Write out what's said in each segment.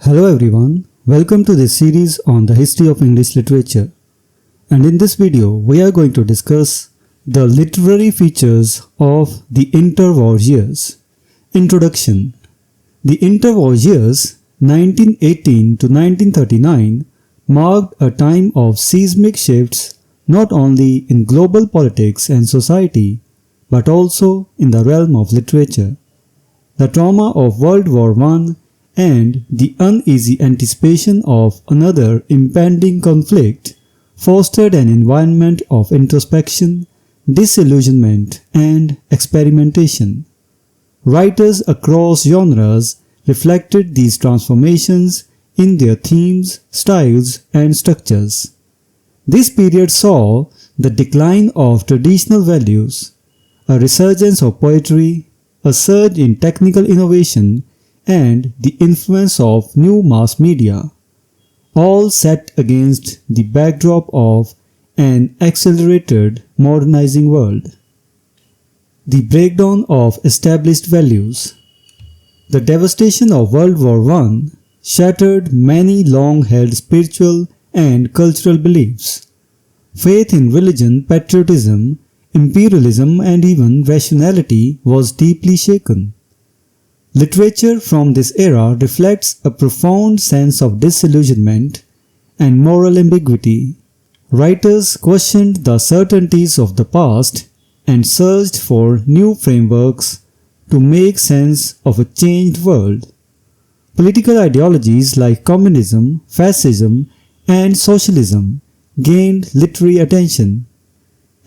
Hello everyone, welcome to this series on the history of English literature. And in this video, we are going to discuss the literary features of the interwar years. Introduction. The interwar years 1918 to 1939 marked a time of seismic shifts not only in global politics and society, but also in the realm of literature. The trauma of World War I and the uneasy anticipation of another impending conflict fostered an environment of introspection, disillusionment, and experimentation. Writers across genres reflected these transformations in their themes, styles, and structures. This period saw the decline of traditional values, a resurgence of poetry, a surge in technical innovation, and the influence of new mass media, all set against the backdrop of an accelerated modernizing world. The breakdown of established values. The devastation of World War I shattered many long-held spiritual and cultural beliefs. Faith in religion, patriotism, imperialism, and even rationality was deeply shaken. Literature from this era reflects a profound sense of disillusionment and moral ambiguity. Writers questioned the certainties of the past and searched for new frameworks to make sense of a changed world. Political ideologies like communism, fascism, and socialism gained literary attention,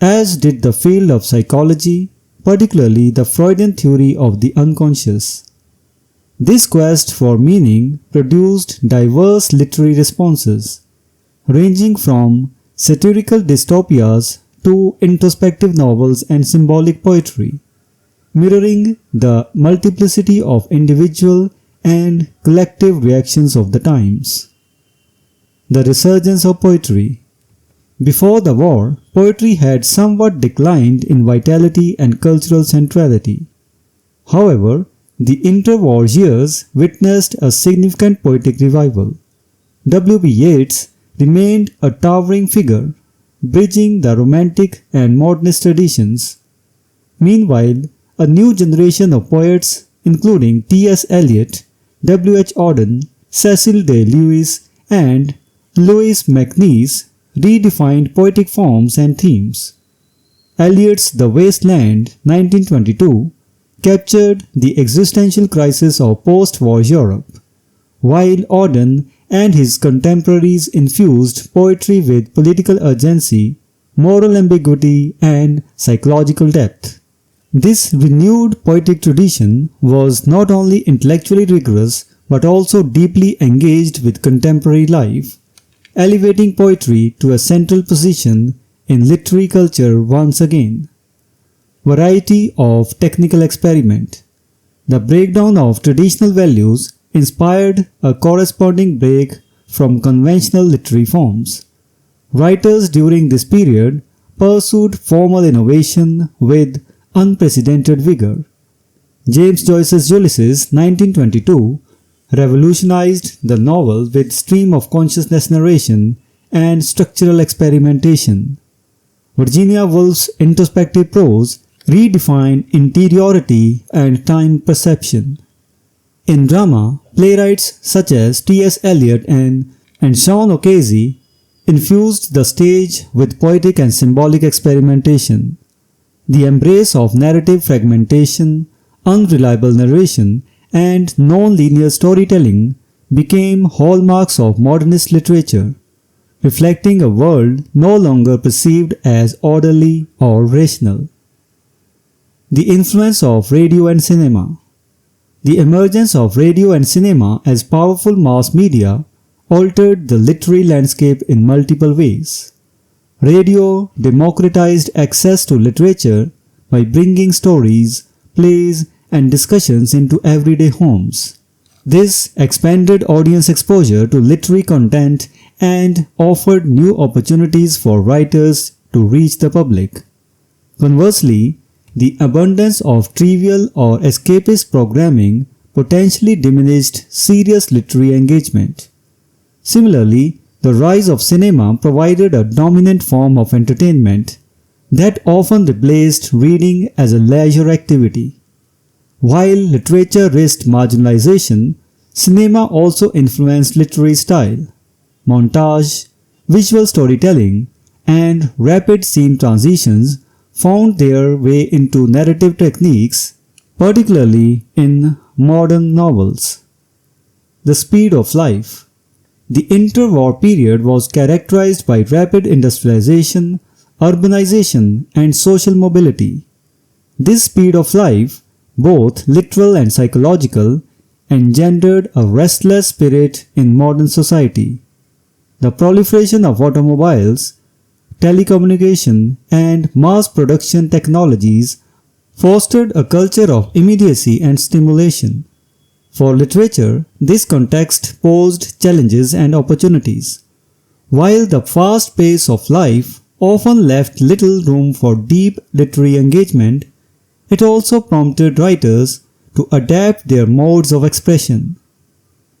as did the field of psychology, particularly the Freudian theory of the unconscious. This quest for meaning produced diverse literary responses, ranging from satirical dystopias to introspective novels and symbolic poetry, mirroring the multiplicity of individual and collective reactions of the times. The resurgence of poetry. Before the war, poetry had somewhat declined in vitality and cultural centrality. However, the interwar years witnessed a significant poetic revival. W.B. Yeats remained a towering figure, bridging the Romantic and Modernist traditions. Meanwhile, a new generation of poets, including T.S. Eliot, W.H. Auden, Cecil Day Lewis, and Louis MacNeice, redefined poetic forms and themes. Eliot's The Waste Land, 1922, captured the existential crisis of post-war Europe, while Auden and his contemporaries infused poetry with political urgency, moral ambiguity, and psychological depth. This renewed poetic tradition was not only intellectually rigorous but also deeply engaged with contemporary life, elevating poetry to a central position in literary culture once again. Variety of technical experiment. The breakdown of traditional values inspired a corresponding break from conventional literary forms. Writers during this period pursued formal innovation with unprecedented vigor. James Joyce's Ulysses, 1922, revolutionized the novel with stream of consciousness narration and structural experimentation. Virginia Woolf's introspective prose redefined interiority and time perception. In drama, playwrights such as T.S. Eliot and Sean O'Casey infused the stage with poetic and symbolic experimentation. The embrace of narrative fragmentation, unreliable narration, and non-linear storytelling became hallmarks of modernist literature, reflecting a world no longer perceived as orderly or rational. The influence of radio and cinema. The emergence of radio and cinema as powerful mass media altered the literary landscape in multiple ways. Radio democratized access to literature by bringing stories, plays, and discussions into everyday homes. This expanded audience exposure to literary content and offered new opportunities for writers to reach the public. Conversely, the abundance of trivial or escapist programming potentially diminished serious literary engagement. Similarly, the rise of cinema provided a dominant form of entertainment that often replaced reading as a leisure activity. While literature risked marginalization, cinema also influenced literary style. Montage, visual storytelling, and rapid scene transitions found their way into narrative techniques, particularly in modern novels. The speed of life. The interwar period was characterized by rapid industrialization, urbanization, and social mobility. This speed of life, both literal and psychological, engendered a restless spirit in modern society. The proliferation of automobiles, telecommunication, and mass production technologies fostered a culture of immediacy and stimulation. For literature, this context posed challenges and opportunities. While the fast pace of life often left little room for deep literary engagement, it also prompted writers to adapt their modes of expression.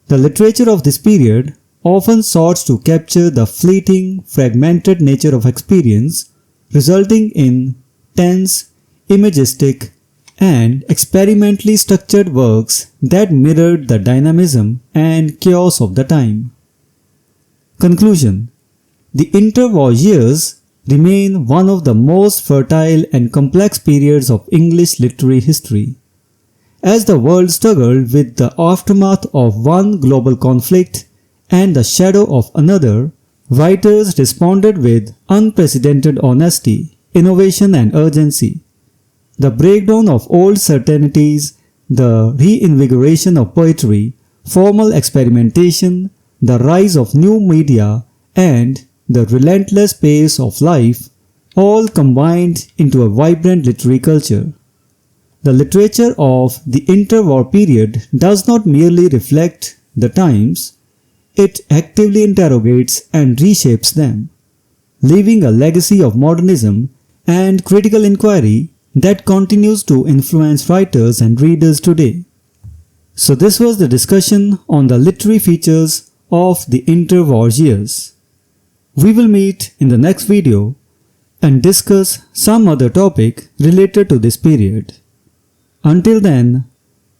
The literature of this period often sought to capture the fleeting, fragmented nature of experience, resulting in tense, imagistic, and experimentally structured works that mirrored the dynamism and chaos of the time. Conclusion. The interwar years remain one of the most fertile and complex periods of English literary history. As the world struggled with the aftermath of one global conflict and the shadow of another, writers responded with unprecedented honesty, innovation, and urgency. The breakdown of old certainties, the reinvigoration of poetry, formal experimentation, the rise of new media, and the relentless pace of life all combined into a vibrant literary culture. The literature of the interwar period does not merely reflect the times, it actively interrogates and reshapes them, leaving a legacy of modernism and critical inquiry that continues to influence writers and readers today. So this was the discussion on the literary features of the interwar years. We will meet in the next video and discuss some other topic related to this period. Until then,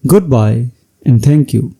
goodbye and thank you.